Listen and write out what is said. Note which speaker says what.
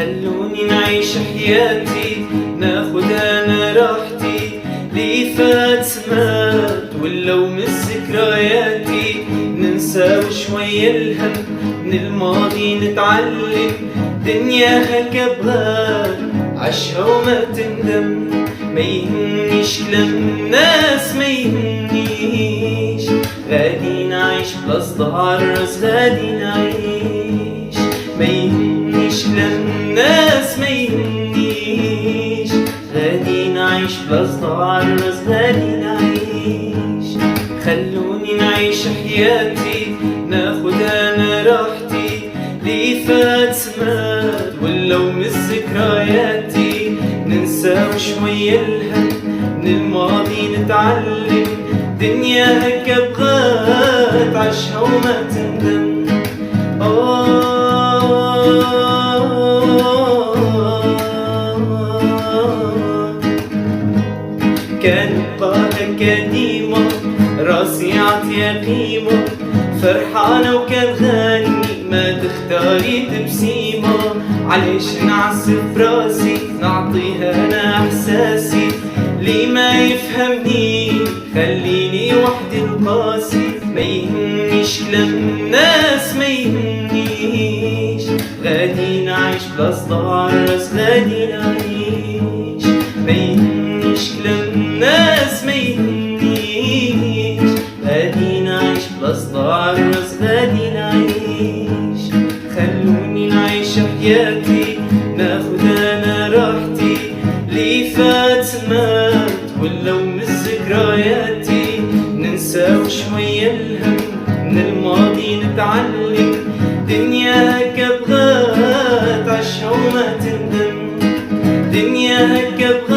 Speaker 1: خلوني نعيش حياتي، ناخد انا راحتي، لي فات مات ولو من ذكرياتي، ننسى شوية الهم من الماضي، نتعلم دنياها كبغان عشها وما تندم. ما يهمنيش كلام الناس، ما يهمنيش، غادي نعيش بلا صداع الراس، غادي نعيش. ما يهمنيش كلام الناس، ما يهمنيش، غادي نعيش بلا صداع الراس، غادي نعيش. خلوني نعيش حياتي، ناخد انا راحتي، لي فات مات ولو من ذكرياتي، ننسى شوية الهم من الماضي، نتعلم دنيا هكا بغات عشها وما تندم. كان قالك ديما راسي عطيا قيمة، فرحانة وكان غني ما تختاري تبسيمة. علاش نعسف راسي نعطيها انا احساسي، لي ما يفهمني خليني وحدي القاسي. ما يهمنيش كلام الناس، ما يهمنيش، غادي نعيش بلا صداع الراس، غادي نعيش. ما يهمنيش كلام الناس، ما يهمنيش، غادي نعيش بلا صداع الراس، غادي نعيش. خلوني نعيش حياتي، ناخد انا راحتي، لي فات مات ولو من ذكرياتي، ننسى شوية الهم من الماضي، نتعلم دنيا هكا بغات عشها وما تندم. دنيا هكا بغات